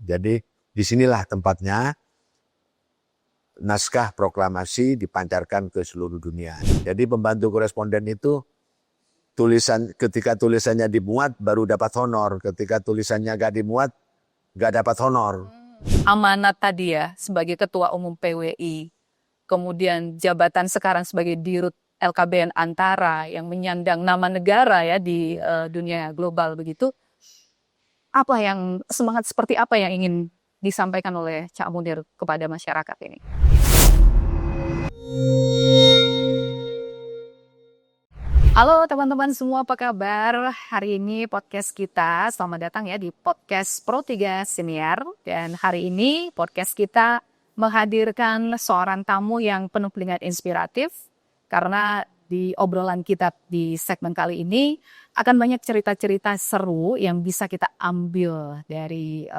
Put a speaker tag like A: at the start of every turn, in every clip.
A: Jadi disinilah tempatnya naskah proklamasi dipancarkan ke seluruh dunia. Jadi pembantu koresponden itu ketika tulisannya dimuat baru dapat honor, ketika tulisannya gak dimuat gak dapat honor.
B: Amanat tadi ya sebagai Ketua Umum PWI, kemudian jabatan sekarang sebagai Dirut LKBN Antara yang menyandang nama negara ya di dunia global begitu. Semangat seperti apa yang ingin disampaikan oleh Cak Munir kepada masyarakat ini? Halo teman-teman semua, apa kabar? Hari ini podcast kita, selamat datang ya di podcast Pro3 Senior. Dan hari ini podcast kita menghadirkan seorang tamu yang penuh dengan inspiratif. Karena di obrolan kita di segmen kali ini akan banyak cerita-cerita seru yang bisa kita ambil dari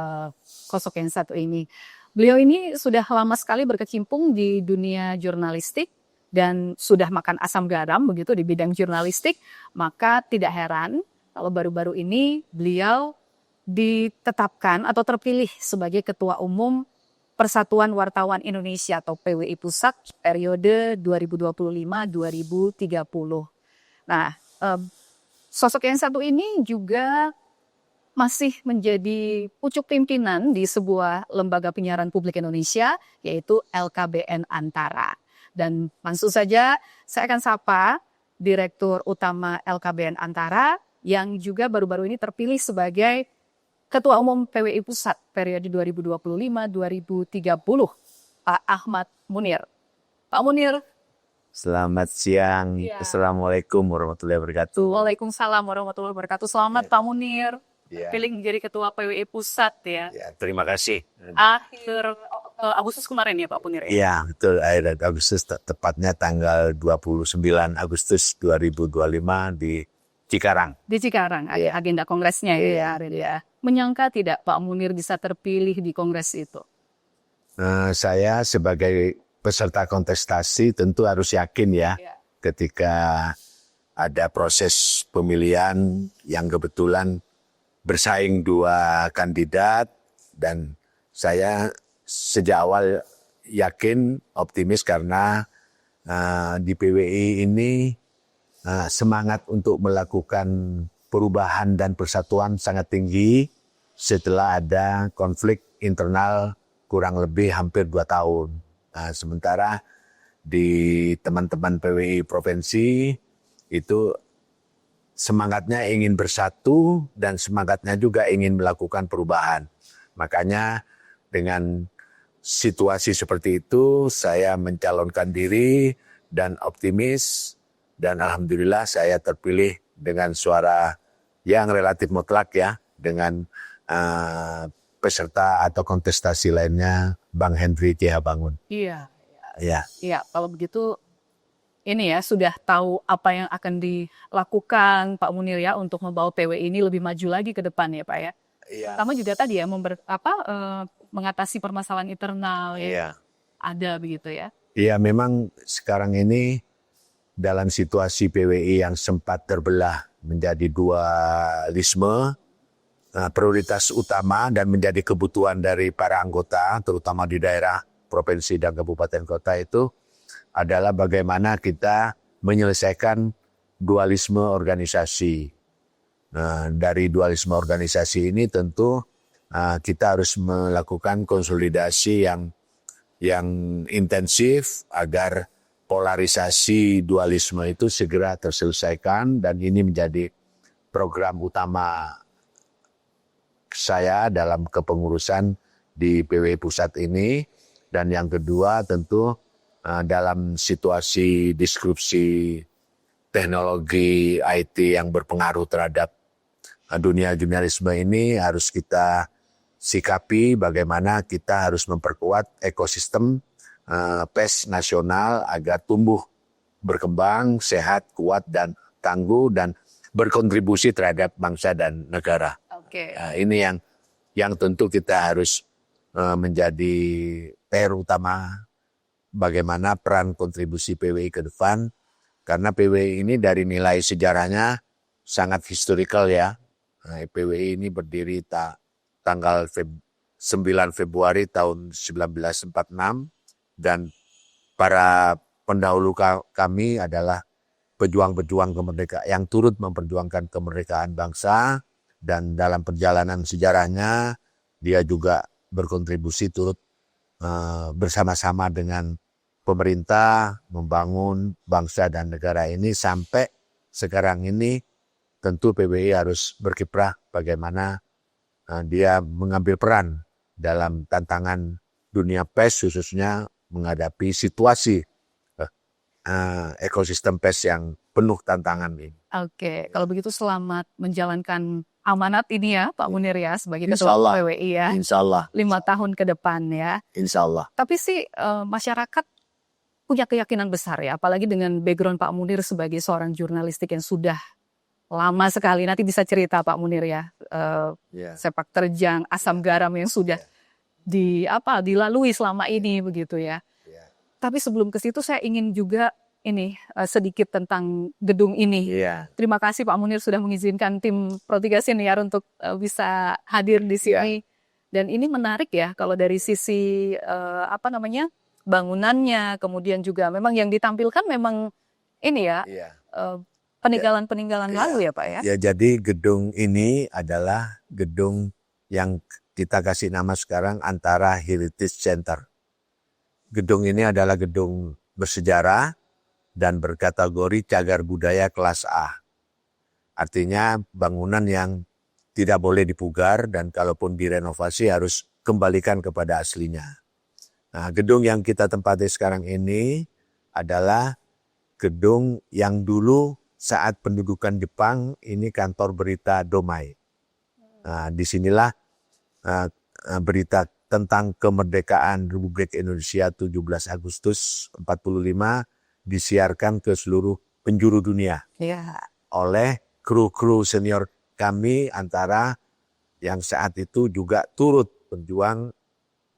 B: sosok yang satu ini. Beliau ini sudah lama sekali berkecimpung di dunia jurnalistik dan sudah makan asam garam begitu di bidang jurnalistik, maka tidak heran kalau baru-baru ini beliau ditetapkan atau terpilih sebagai Ketua Umum Persatuan Wartawan Indonesia atau PWI Pusat periode 2025-2030. Nah, sosok yang satu ini juga masih menjadi pucuk pimpinan di sebuah lembaga penyiaran publik Indonesia, yaitu LKBN Antara. Dan langsung saja saya akan sapa Direktur Utama LKBN Antara yang juga baru-baru ini terpilih sebagai Ketua Umum PWI Pusat periode 2025-2030, Pak Ahmad Munir. Pak Munir.
A: Selamat siang. Ya. Assalamualaikum warahmatullahi wabarakatuh.
B: Waalaikumsalam warahmatullahi wabarakatuh. Selamat Pak Munir.
A: Ya.
B: Pilih menjadi Ketua PWI Pusat ya.
A: Ya, terima kasih.
B: Akhir Agustus kemarin ya Pak Munir ya?
A: Iya betul, akhir Agustus, tepatnya tanggal 29 Agustus 2025 di Cikarang.
B: Di Cikarang,
A: ya.
B: Agenda kongresnya ya. Menyangka tidak Pak Munir bisa terpilih di kongres itu?
A: Saya sebagai peserta kontestasi tentu harus yakin ya. Ketika ada proses pemilihan yang kebetulan bersaing dua kandidat dan saya sejak awal yakin, optimis karena di PWI ini semangat untuk melakukan perubahan dan persatuan sangat tinggi setelah ada konflik internal kurang lebih hampir 2 tahun. Sementara di teman-teman PWI provinsi itu semangatnya ingin bersatu dan semangatnya juga ingin melakukan perubahan. Makanya dengan situasi seperti itu, saya mencalonkan diri dan optimis dan alhamdulillah saya terpilih dengan suara yang relatif mutlak ya, dengan peserta atau kontestasi lainnya Bang Henry Cihabangun.
B: Iya, kalau begitu ini ya sudah tahu apa yang akan dilakukan Pak Munir ya untuk membawa PWI ini lebih maju lagi ke depan ya Pak ya. Pertama juga tadi ya mengatasi permasalahan internal ya. Ada begitu ya.
A: Iya, memang sekarang ini dalam situasi PWI yang sempat terbelah menjadi dualisme, prioritas utama dan menjadi kebutuhan dari para anggota terutama di daerah, provinsi dan kabupaten kota itu adalah bagaimana kita menyelesaikan dualisme organisasi. Dari dualisme organisasi ini tentu kita harus melakukan konsolidasi yang intensif agar polarisasi dualisme itu segera terselesaikan dan ini menjadi program utama saya dalam kepengurusan di PWI Pusat ini. Dan yang kedua tentu dalam situasi disrupsi teknologi IT yang berpengaruh terhadap dunia jurnalisme ini harus kita sikapi bagaimana kita harus memperkuat ekosistem pers nasional agar tumbuh, berkembang, sehat, kuat dan tangguh dan berkontribusi terhadap bangsa dan negara. Ini yang tentu kita harus menjadi PR utama bagaimana peran kontribusi PWI ke depan karena PWI ini dari nilai sejarahnya sangat historikal ya. PWI ini berdiri tanggal 9 Februari tahun 1946 dan para pendahulu kami adalah pejuang-pejuang kemerdekaan yang turut memperjuangkan kemerdekaan bangsa, dan dalam perjalanan sejarahnya dia juga berkontribusi turut bersama-sama dengan pemerintah membangun bangsa dan negara ini sampai sekarang ini. Tentu PBI harus berkiprah bagaimana dia mengambil peran dalam tantangan dunia pers, khususnya menghadapi situasi ekosistem pers yang penuh tantangan ini.
B: Oke, kalau begitu selamat menjalankan amanat ini ya Pak Munir ya sebagai
A: Insya
B: Ketua
A: Allah.
B: PWI ya.
A: Insya Allah.
B: 5 tahun ke depan ya.
A: Insya Allah.
B: Tapi sih masyarakat punya keyakinan besar ya, apalagi dengan background Pak Munir sebagai seorang jurnalistik yang sudah lama sekali. Nanti bisa cerita Pak Munir ya, sepak terjang, asam garam yang sudah dilalui selama ini begitu ya. Tapi sebelum ke situ saya ingin juga sedikit tentang gedung ini. Terima kasih Pak Munir sudah mengizinkan tim Pro3 Senior untuk bisa hadir di sini. Dan ini menarik ya kalau dari sisi bangunannya, kemudian juga memang yang ditampilkan memang ini ya peninggalan-peninggalan lalu ya Pak ya.
A: Ya, jadi gedung ini adalah gedung yang kita kasih nama sekarang Antara Heritage Center. Gedung ini adalah gedung bersejarah dan berkategori cagar budaya kelas A. Artinya bangunan yang tidak boleh dipugar dan kalaupun direnovasi harus kembalikan kepada aslinya. Nah, gedung yang kita tempati sekarang ini adalah gedung yang dulu saat pendudukan Jepang ini kantor berita Domai. Nah, disinilah berita tentang kemerdekaan Republik Indonesia 17 Agustus 45 disiarkan ke seluruh penjuru dunia oleh kru-kru senior kami Antara yang saat itu juga turut berjuang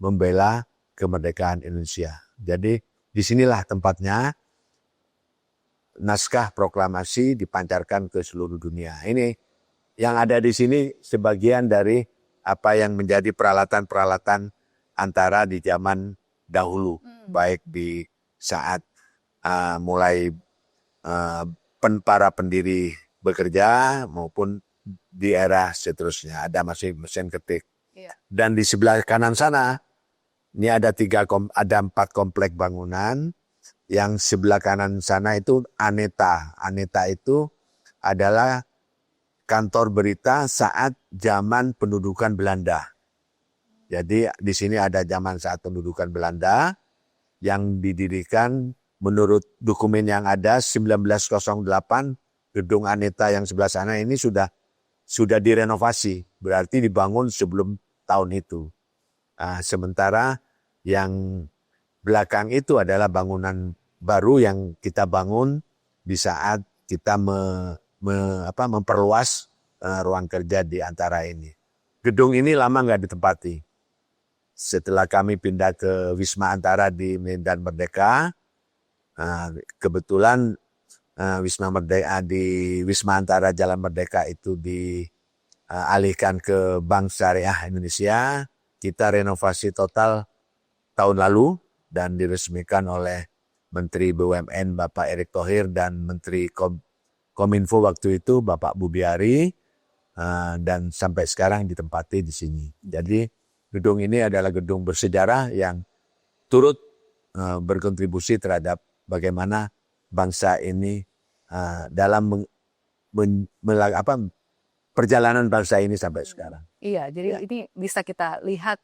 A: membela kemerdekaan Indonesia. Jadi disinilah tempatnya naskah proklamasi dipancarkan ke seluruh dunia. Ini yang ada di sini sebagian dari apa yang menjadi peralatan-peralatan Antara di zaman dahulu, baik di saat mulai para pendiri bekerja maupun di era seterusnya. Ada masih mesin ketik. Dan di sebelah kanan sana ini ada 4 komplek bangunan. Yang sebelah kanan sana itu Aneta. Aneta itu adalah kantor berita saat zaman pendudukan Belanda. Jadi di sini ada zaman saat pendudukan Belanda yang didirikan menurut dokumen yang ada 1908. Gedung Aneta yang sebelah sana ini sudah direnovasi, berarti dibangun sebelum tahun itu. Sementara yang belakang itu adalah bangunan baru yang kita bangun di saat kita memperluas ruang kerja di Antara ini. Gedung ini lama nggak ditempati. Setelah kami pindah ke Wisma Antara di Medan Merdeka, kebetulan Wisma Antara Jalan Merdeka itu dialihkan ke Bank Syariah Indonesia. Kita renovasi total tahun lalu dan diresmikan oleh Menteri BUMN Bapak Erick Thohir dan Menteri Kominfo waktu itu Bapak Bubiari, dan sampai sekarang ditempati di sini. Jadi gedung ini adalah gedung bersejarah yang turut berkontribusi terhadap bagaimana bangsa ini dalam perjalanan bangsa ini sampai sekarang.
B: Iya, jadi ini bisa kita lihat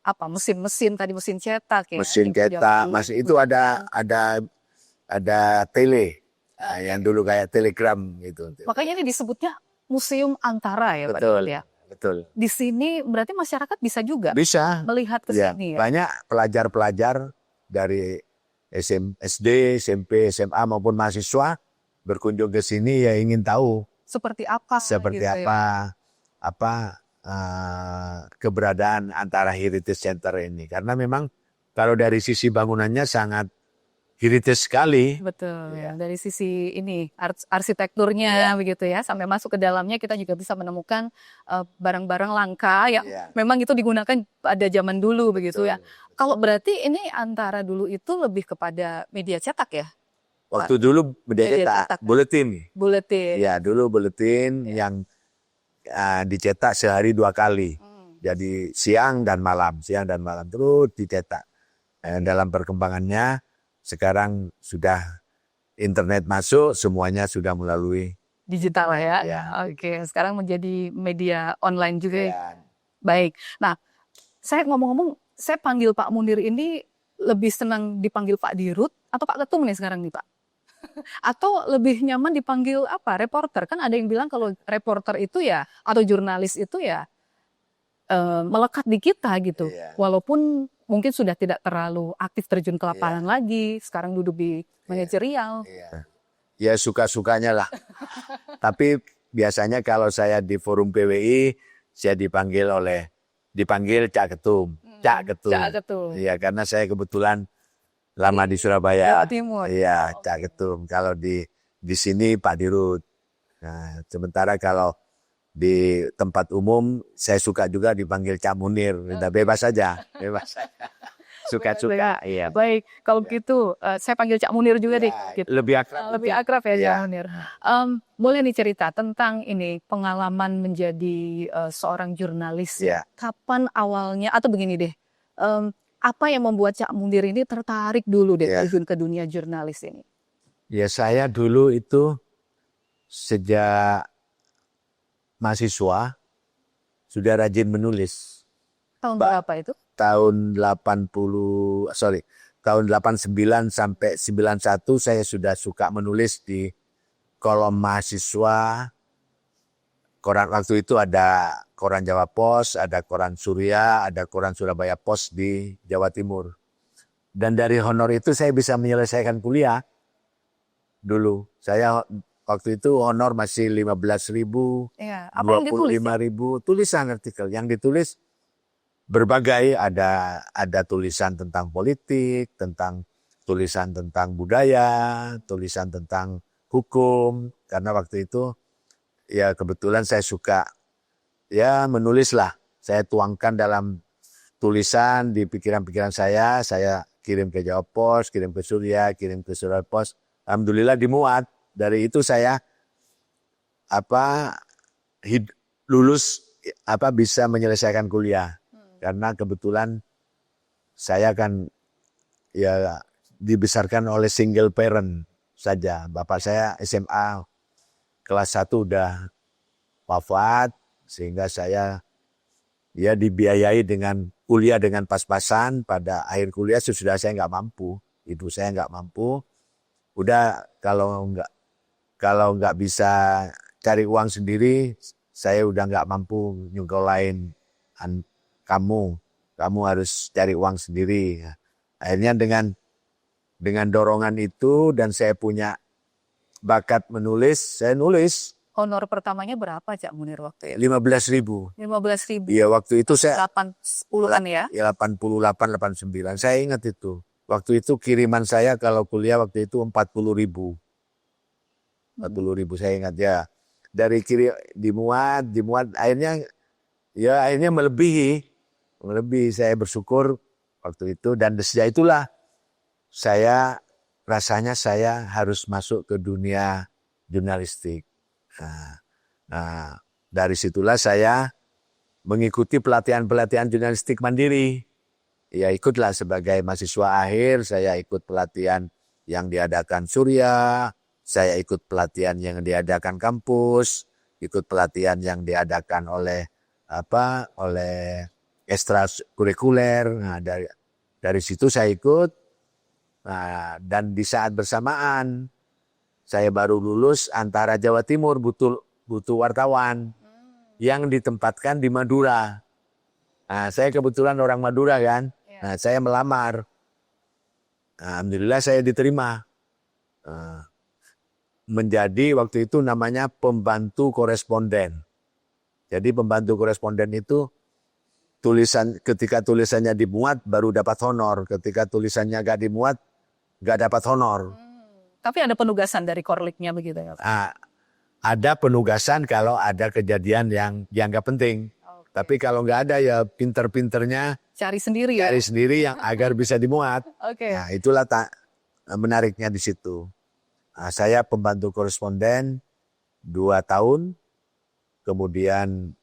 B: mesin-mesin tadi, mesin cetak ya.
A: Mesin cetak, masih itu ada tele yang dulu kayak telegram gitu.
B: Makanya ini disebutnya Museum Antara ya Pak.
A: Betul.
B: Di sini berarti masyarakat bisa juga melihat ke sini ya.
A: Banyak pelajar-pelajar dari SD, SMP, SMA maupun mahasiswa berkunjung ke sini ya ingin tahu
B: seperti apa
A: keberadaan Antara Heritage Center ini. Karena memang kalau dari sisi bangunannya sangat heritage sekali.
B: Betul
A: Iya.
B: ya. Dari sisi ini arsitekturnya begitu ya, sampai masuk ke dalamnya kita juga bisa menemukan barang-barang langka yang
A: Iya.
B: memang itu digunakan pada zaman dulu begitu ya.
A: Betul.
B: Kalau berarti ini antara dulu itu lebih kepada media cetak ya,
A: Waktu dulu
B: Media cetak.
A: mencetak buletin.
B: buletin.
A: Ya, dulu buletin yang dicetak sehari 2 kali. Jadi siang dan malam terus dicetak. Dalam perkembangannya sekarang sudah internet masuk, semuanya sudah melalui
B: Digital ya.
A: Ya.
B: Oke, sekarang menjadi media online juga.
A: ya,
B: Baik. Nah, saya ngomong-ngomong, saya panggil Pak Munir ini lebih senang dipanggil Pak Dirut atau Pak Ketum nih sekarang nih Pak? Atau lebih nyaman dipanggil apa? Reporter. Kan ada yang bilang kalau reporter itu ya, atau jurnalis itu ya melekat di kita gitu.
A: Iya.
B: Walaupun mungkin sudah tidak terlalu aktif terjun ke lapangan lagi, sekarang duduk di manajerial.
A: ya suka-sukanya lah. Tapi biasanya kalau saya di forum PWI, saya dipanggil Cak Ketum. Cak Ketum.
B: Cak Ketum.
A: Iya, karena saya kebetulan lama di Surabaya.
B: Jawa Timur.
A: Iya, Cak Ketum. Kalau di sini Pak Dirut. Nah, sementara kalau di tempat umum saya suka juga dipanggil Cak Munir. Bebas saja, bebas. Suka-suka. Iya.
B: Baik, kalau begitu saya panggil Cak Munir juga deh. Gitu.
A: Lebih akrab.
B: Lebih akrab ya
A: Iya.
B: Cak Munir. Boleh nih cerita tentang ini pengalaman menjadi seorang jurnalis.
A: Iya.
B: Kapan awalnya atau begini deh, apa yang membuat Cak Munir ini tertarik dulu deh
A: Iya.
B: terjun ke dunia jurnalis ini?
A: Ya saya dulu itu sejak mahasiswa sudah rajin menulis.
B: Tahun berapa itu?
A: Tahun 89 sampai 91 saya sudah suka menulis di kolom mahasiswa. Koran waktu itu ada koran Jawa Pos, ada koran Surya, ada koran Surabaya Pos di Jawa Timur. Dan dari honor itu saya bisa menyelesaikan kuliah. Dulu saya waktu itu honor masih 15.000,
B: Ya, apa yang ditulis?
A: 25.000 tulisan artikel yang ditulis. Berbagai ada tulisan tentang politik, tentang tulisan tentang budaya, tulisan tentang hukum. Karena waktu itu ya kebetulan saya suka ya menulis lah. Saya tuangkan dalam tulisan di pikiran-pikiran saya kirim ke Jawa Pos, kirim ke Surya, kirim ke Surabaya Pos. Alhamdulillah dimuat. Dari itu saya lulus bisa menyelesaikan kuliah. Karena kebetulan saya kan ya dibesarkan oleh single parent saja. Bapak saya SMA kelas 1 udah wafat, sehingga saya ya dibiayai dengan kuliah dengan pas-pasan. Pada akhir kuliah sudah saya nggak mampu, ibu saya nggak mampu. Udah kalau nggak bisa cari uang sendiri, saya udah nggak mampu nyukolain kamu harus cari uang sendiri. Akhirnya dengan dorongan itu dan saya punya bakat menulis, saya nulis.
B: Honor pertamanya berapa Cak Munir waktu itu?
A: 15.000.
B: 15.000.
A: Iya, waktu itu saya
B: 80-an ya?
A: 88, 89. Saya ingat itu. Waktu itu kiriman saya kalau kuliah waktu itu 40.000. 40.000 saya ingat ya. Dari kiri dimuat akhirnya melebihi saya bersyukur waktu itu. Dan sejak itulah rasanya saya harus masuk ke dunia jurnalistik. Nah, dari situlah saya mengikuti pelatihan jurnalistik mandiri. Ya ikutlah sebagai mahasiswa akhir, saya ikut pelatihan yang diadakan Surya, saya ikut pelatihan yang diadakan kampus, ikut pelatihan yang diadakan oleh ekstrakurikuler. Nah, dari situ saya ikut. Nah, dan di saat bersamaan saya baru lulus, antara Jawa Timur butuh wartawan yang ditempatkan di Madura. Nah, saya kebetulan orang Madura kan. Nah, saya melamar. Nah, alhamdulillah saya diterima. Menjadi waktu itu namanya pembantu koresponden. Jadi pembantu koresponden itu ketika tulisannya dimuat baru dapat honor. Ketika tulisannya gak dimuat nggak dapat honor.
B: Tapi ada penugasan dari Korliknya begitu ya Pak?
A: Ah, ada penugasan kalau ada kejadian yang dianggap penting.
B: Oke.
A: Tapi kalau nggak ada ya pinter-pinternya
B: Cari sendiri ya?
A: cari sendiri yang agar bisa dimuat.
B: Oke.
A: Nah, itulah menariknya di situ. Nah, saya pembantu koresponden 2 tahun, kemudian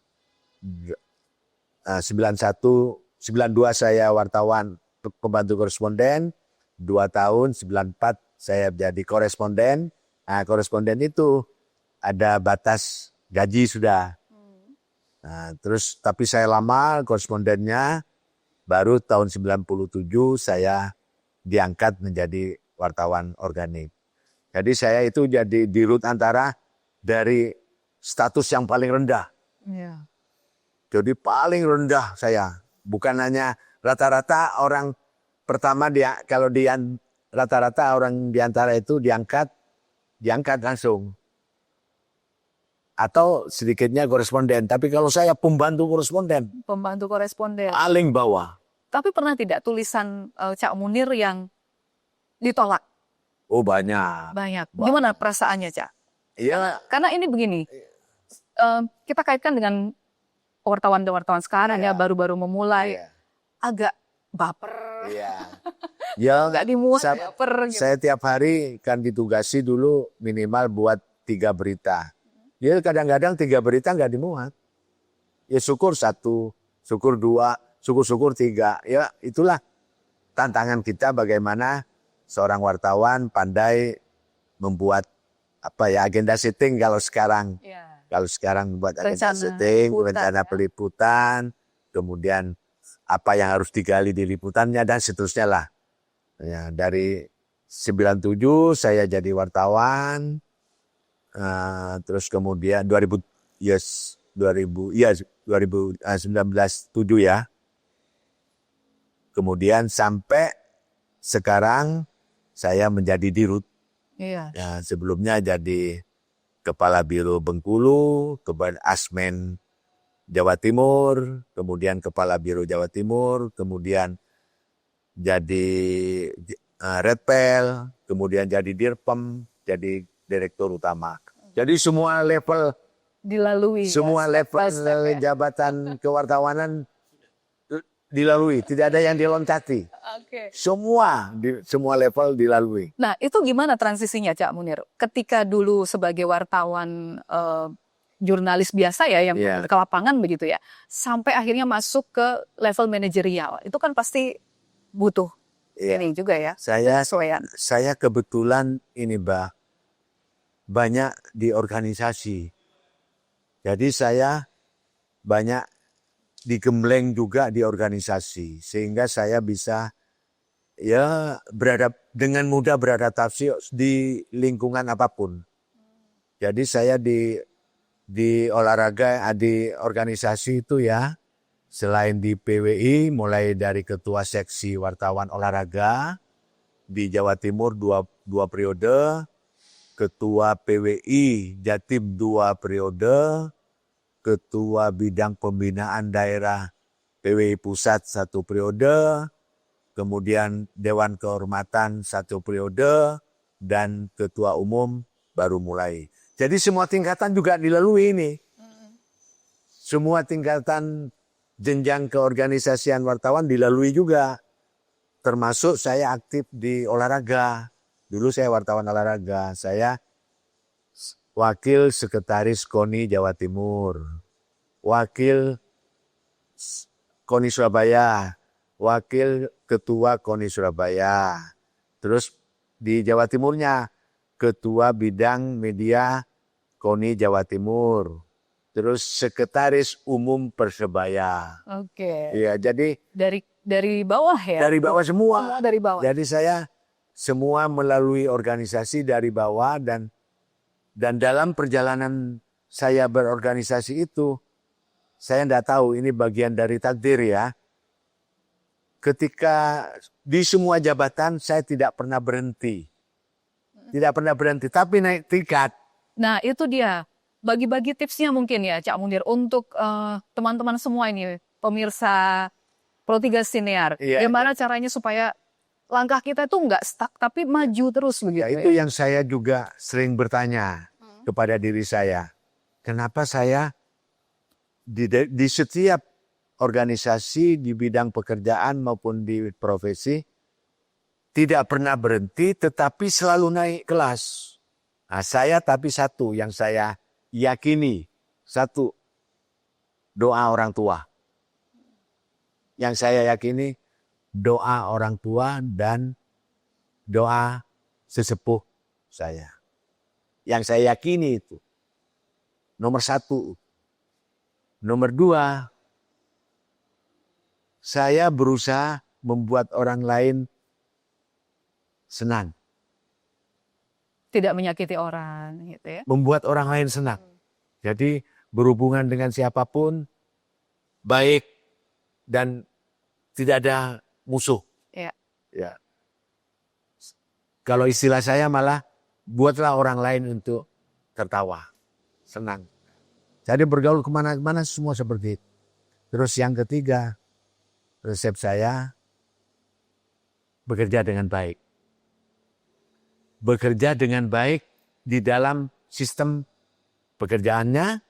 A: 92 saya wartawan pembantu koresponden, 2 tahun 94 saya jadi koresponden. Nah, koresponden itu ada batas gaji sudah. Nah, terus tapi saya lama korespondennya, baru tahun 97 saya diangkat menjadi wartawan organik. Jadi saya itu jadi dirut antara dari status yang paling rendah.
B: Iya.
A: Jadi paling rendah saya. Bukan hanya rata-rata orang pertama dia kalau rata-rata orang di antara itu diangkat langsung. Atau sedikitnya koresponden. Tapi kalau saya pembantu koresponden,
B: Pembantu koresponden.
A: paling bawah.
B: Tapi pernah tidak tulisan Cak Munir yang ditolak?
A: Oh banyak.
B: Banyak.
A: Wah.
B: Gimana perasaannya Cak?
A: Iya.
B: Karena ini begini, kita kaitkan dengan wartawan-wartawan sekarang ya,
A: Iya.
B: baru-baru memulai,
A: Iya.
B: agak baper,
A: Iya. Ya,
B: nggak dimuat,
A: saya-
B: baper gitu.
A: saya tiap hari kan ditugasi dulu minimal buat 3 berita. Ya kadang-kadang 3 berita nggak dimuat. Ya syukur 1, syukur 2, syukur 3. Ya itulah tantangan kita bagaimana seorang wartawan pandai membuat agenda setting kalau sekarang.
B: Iya.
A: Kalau sekarang membuat agenda
B: Rencana
A: setting,
B: liputan,
A: rencana
B: ya.
A: peliputan, kemudian apa yang harus digali di liputannya dan seterusnya lah. Ya, dari 97 saya jadi wartawan, terus kemudian 2019 7 ya. Kemudian sampai sekarang saya menjadi dirut.
B: Iya.
A: Ya, sebelumnya jadi Kepala Biro Bengkulu, Kepala Asmen Jawa Timur, kemudian Kepala Biro Jawa Timur, kemudian jadi Redpel, kemudian jadi Dirpem, jadi Direktur Utama. Jadi semua level,
B: Dilalui.
A: semua
B: ya, step
A: level
B: by step ya.
A: jabatan kewartawanan dilalui, tidak ada yang diloncati.
B: Oke.
A: Semua level dilalui.
B: Nah, itu gimana transisinya Cak Munir? Ketika dulu sebagai wartawan jurnalis biasa ya yang
A: Iya.
B: ke lapangan begitu ya, sampai akhirnya masuk ke level manajerial. Itu kan pasti butuh
A: Iya.
B: ini juga ya,
A: Saya
B: penyesuaian.
A: saya kebetulan ini Mbak, banyak di organisasi. Jadi saya banyak digembleng juga di organisasi. Sehingga saya bisa ya dengan mudah beradaptasi di lingkungan apapun. Jadi saya di olahraga, di organisasi itu ya, selain di PWI, mulai dari ketua seksi wartawan olahraga di Jawa Timur 2 periode, ketua PWI Jatim 2 periode, ketua bidang pembinaan daerah PWI Pusat 1 periode, kemudian Dewan Kehormatan 1 periode, dan ketua umum baru mulai. Jadi semua tingkatan juga dilalui ini. Semua tingkatan jenjang keorganisasian wartawan dilalui juga. Termasuk saya aktif di olahraga. Dulu saya wartawan olahraga. Saya wakil sekretaris KONI Jawa Timur. Wakil KONI Surabaya. Wakil ketua KONI Surabaya. Terus di Jawa Timurnya ketua bidang media KONI Jawa Timur. Terus sekretaris umum Persebaya.
B: Oke.
A: Iya, jadi
B: Dari bawah ya.
A: dari bawah semua.
B: Semua dari bawah.
A: Jadi saya semua melalui organisasi dari bawah dan dalam perjalanan saya berorganisasi itu saya tidak tahu ini bagian dari takdir ya. Ketika di semua jabatan saya tidak pernah berhenti. Tidak pernah berhenti, tapi naik tingkat.
B: Nah, itu dia. Bagi-bagi tipsnya mungkin ya, Cak Munir, untuk teman-teman semua ini, pemirsa Pro 3 Siniar.
A: Iya,
B: Gimana caranya supaya langkah kita tuh nggak stuck tapi maju terus begitu
A: Ya, itu yang saya juga sering bertanya kepada diri saya. Kenapa saya di setiap organisasi, di bidang pekerjaan maupun di profesi, tidak pernah berhenti tetapi selalu naik kelas. Nah, saya tapi satu yang saya yakini, satu, doa orang tua. Yang saya yakini, doa orang tua dan doa sesepuh saya. Yang saya yakini itu. Nomor satu. Nomor dua, saya berusaha membuat orang lain senang.
B: Tidak menyakiti orang gitu ya.
A: Membuat orang lain senang. Jadi berhubungan dengan siapapun, baik dan tidak ada musuh.
B: Ya.
A: Ya. Kalau istilah saya malah buatlah orang lain untuk tertawa, senang. Jadi bergaul kemana-mana semua seperti itu. Terus yang ketiga, resep saya bekerja dengan baik. Bekerja dengan baik di dalam sistem pekerjaannya,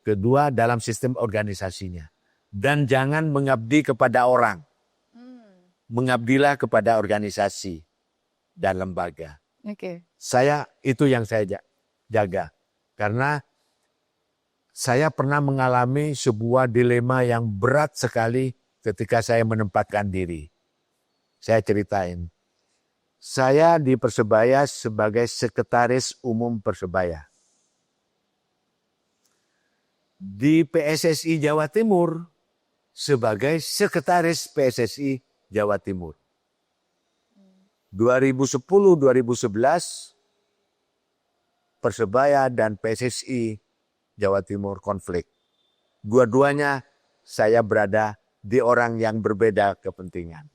A: kedua dalam sistem organisasinya. Dan jangan mengabdi kepada orang. Mengabdilah kepada organisasi dan lembaga.
B: Oke.
A: Itu yang saya jaga. Karena saya pernah mengalami sebuah dilema yang berat sekali ketika saya menempatkan diri. Saya ceritain. Saya di Persebaya sebagai sekretaris umum Persebaya. Di PSSI Jawa Timur sebagai sekretaris PSSI Jawa Timur. 2010-2011 Persebaya dan PSSI Jawa Timur konflik. Dua-duanya saya berada di orang yang berbeda kepentingan.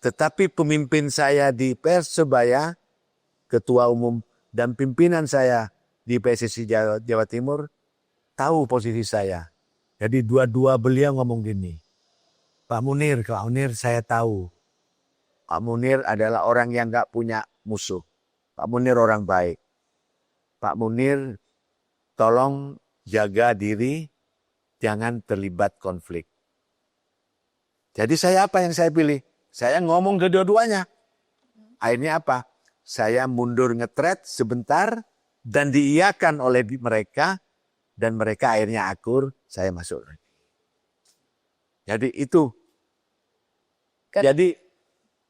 A: Tetapi pemimpin saya di Persebaya, ketua umum dan pimpinan saya di PSSI Jawa Timur, tahu posisi saya. Jadi dua-dua beliau ngomong gini, Pak Munir saya tahu. Pak Munir adalah orang yang gak punya musuh. Pak Munir orang baik. Pak Munir tolong jaga diri, jangan terlibat konflik. Jadi saya apa yang saya pilih? Saya ngomong kedua-duanya. Akhirnya apa? Saya mundur ngetret sebentar dan diiyakan oleh mereka dan mereka akhirnya akur, saya masuk. Jadi itu. Jadi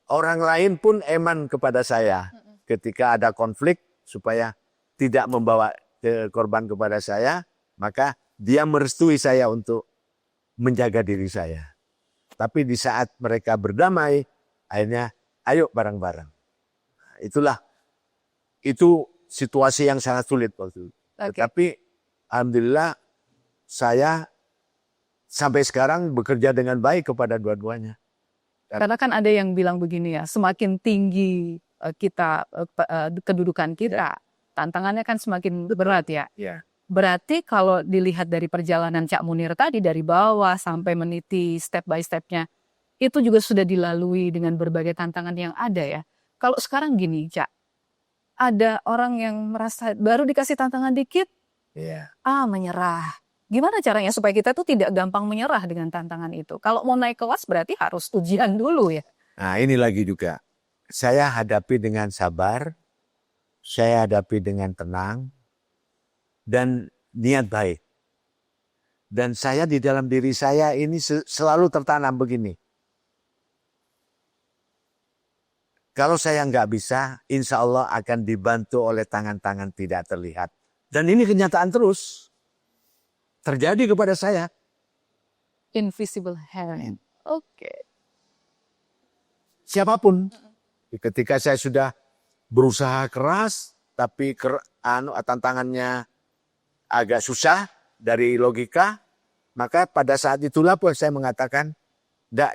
A: orang lain pun eman kepada saya ketika ada konflik supaya tidak membawa korban kepada saya, maka dia merestui saya untuk menjaga diri saya. Tapi di saat mereka berdamai, akhirnya ayo bareng-bareng. Itu situasi yang sangat sulit waktu itu.
B: Okay.
A: Tapi alhamdulillah saya sampai sekarang bekerja dengan baik kepada dua-duanya.
B: Karena kan ada yang bilang begini ya, semakin tinggi kedudukan kita, tantangannya kan semakin berat ya.
A: Ya.
B: Berarti kalau dilihat dari perjalanan Cak Munir tadi dari bawah sampai meniti step by stepnya, itu juga sudah dilalui dengan berbagai tantangan yang ada ya. Kalau sekarang gini Cak, ada orang yang merasa baru dikasih tantangan dikit, menyerah. Gimana caranya supaya kita tuh tidak gampang menyerah dengan tantangan itu? Kalau mau naik kelas berarti harus ujian dulu ya.
A: Nah ini lagi juga, saya hadapi dengan sabar, saya hadapi dengan tenang, dan niat baik. Dan saya di dalam diri saya ini selalu tertanam begini. Kalau saya nggak bisa, insya Allah akan dibantu oleh tangan-tangan tidak terlihat. Dan ini kenyataan terus. Terjadi kepada saya.
B: Invisible hand. Oke.
A: Siapapun. Ketika saya sudah berusaha keras, tapi tantangannya agak susah dari logika, maka pada saat itulah pun saya mengatakan,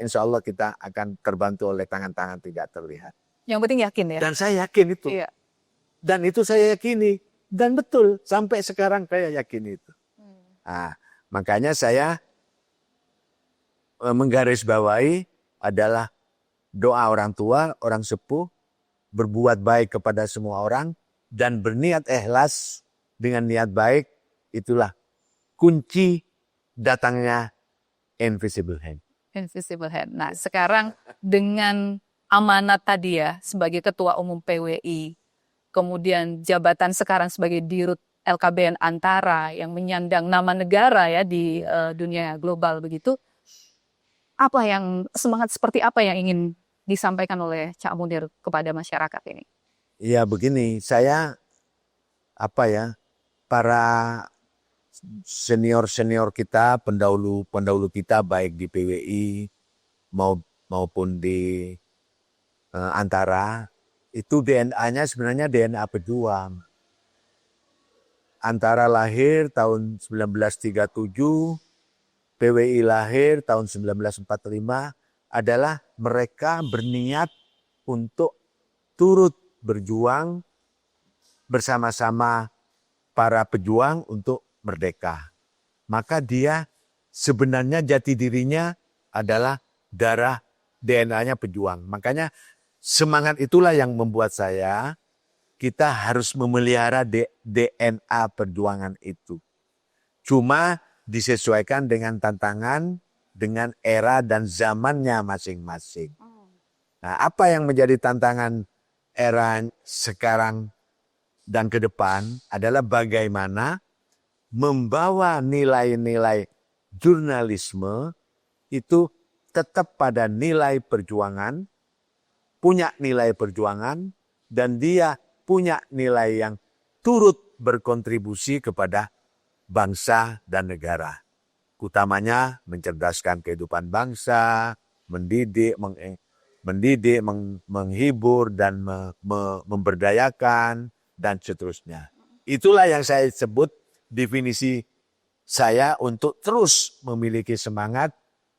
A: insya Allah kita akan terbantu oleh tangan-tangan tidak terlihat.
B: Yang penting yakin ya.
A: Dan saya yakin itu.
B: Iya.
A: Dan itu saya yakini. Dan betul, sampai sekarang saya yakin itu. Nah, makanya saya menggarisbawahi adalah doa orang tua, orang sepuh, berbuat baik kepada semua orang, dan berniat ikhlas dengan niat baik, itulah kunci datangnya invisible hand.
B: Invisible hand. Nah, sekarang dengan amanat tadi ya sebagai Ketua Umum PWI, kemudian jabatan sekarang sebagai Dirut LKBN Antara yang menyandang nama negara ya di dunia global begitu, semangat seperti apa yang ingin disampaikan oleh Cak Munir kepada masyarakat ini?
A: Ya begini, saya para senior kita, pendahulu kita baik di PWI maupun di Antara, itu DNA-nya sebenarnya DNA pejuang. Antara lahir tahun 1937, PWI lahir tahun 1945, adalah mereka berniat untuk turut berjuang bersama-sama para pejuang untuk merdeka. Maka dia sebenarnya jati dirinya adalah darah DNA-nya pejuang. Makanya semangat itulah yang membuat kita harus memelihara DNA perjuangan itu. Cuma disesuaikan dengan tantangan, dengan era dan zamannya masing-masing. Nah, apa yang menjadi tantangan era sekarang dan ke depan adalah bagaimana membawa nilai-nilai jurnalisme itu tetap pada nilai perjuangan, punya nilai perjuangan, dan dia punya nilai yang turut berkontribusi kepada bangsa dan negara. Utamanya mencerdaskan kehidupan bangsa, mendidik, menghibur, dan memberdayakan, dan seterusnya. Itulah yang saya sebut definisi saya untuk terus memiliki semangat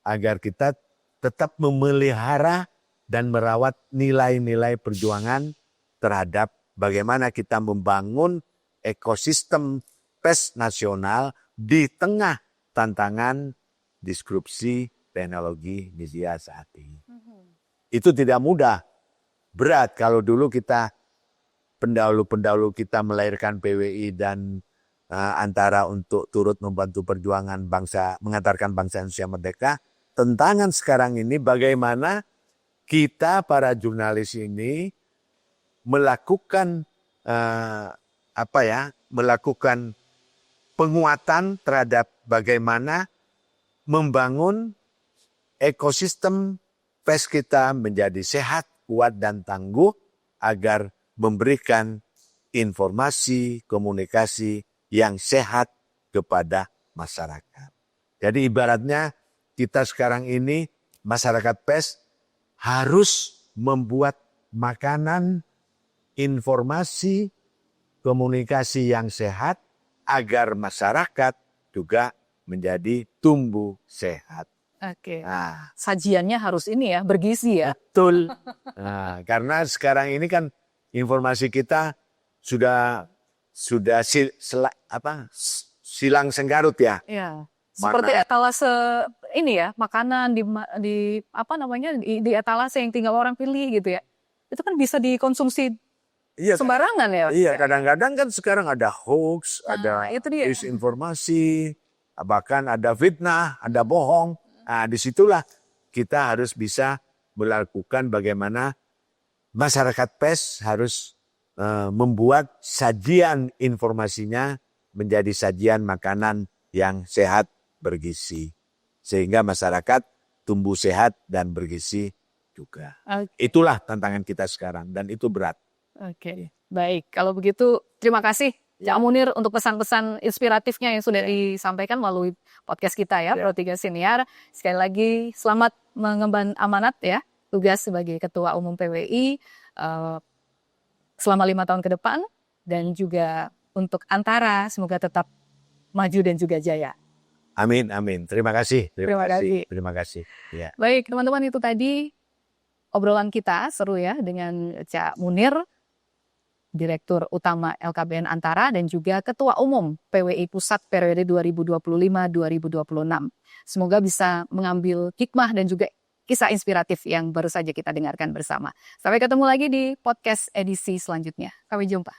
A: agar kita tetap memelihara dan merawat nilai-nilai perjuangan terhadap bagaimana kita membangun ekosistem pers nasional di tengah tantangan disrupsi teknologi media saat ini. Itu tidak mudah, berat. Kalau dulu pendahulu-pendahulu kita melahirkan PWI dan Antara untuk turut membantu perjuangan bangsa, mengantarkan bangsa Indonesia merdeka. Tantangan sekarang ini bagaimana kita para jurnalis ini melakukan melakukan penguatan terhadap bagaimana membangun ekosistem pers kita menjadi sehat, kuat, dan tangguh agar memberikan informasi, komunikasi yang sehat kepada masyarakat. Jadi ibaratnya kita sekarang ini masyarakat pers harus membuat makanan, informasi, komunikasi yang sehat agar masyarakat juga menjadi tumbuh sehat.
B: Oke. Sajiannya harus ini ya, bergizi ya.
A: Betul. Nah, karena sekarang ini kan informasi kita sudah silang senggarut ya.
B: Iya. Seperti etalase ini ya, makanan di etalase yang tinggal orang pilih gitu ya. Itu kan bisa dikonsumsi sembarangan ya.
A: Iya, kadang-kadang kan sekarang ada hoax, ada disinformasi, bahkan ada fitnah, ada bohong. Nah, disitulah kita harus bisa melakukan bagaimana masyarakat pers harus membuat sajian informasinya menjadi sajian makanan yang sehat, bergizi. Sehingga masyarakat tumbuh sehat dan bergizi juga. Itulah tantangan kita sekarang dan itu berat.
B: Oke, baik. Kalau begitu terima kasih Cak Munir untuk pesan-pesan inspiratifnya yang sudah disampaikan melalui podcast kita ya, Pro3 Senior. Sekali lagi selamat mengemban amanat ya, tugas sebagai Ketua Umum PWI selama 5 tahun ke depan, dan juga untuk Antara semoga tetap maju dan juga jaya.
A: Amin, amin. Terima kasih.
B: Terima kasih.
A: Terima kasih. Ya.
B: Baik teman-teman, itu tadi obrolan kita seru ya dengan Cak Munir, Direktur Utama LKBN Antara dan juga Ketua Umum PWI Pusat periode 2025-2026. Semoga bisa mengambil hikmah dan juga kisah inspiratif yang baru saja kita dengarkan bersama. Sampai ketemu lagi di podcast edisi selanjutnya. Sampai jumpa.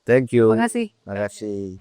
A: Thank you.
B: Terima kasih.
A: Terima kasih.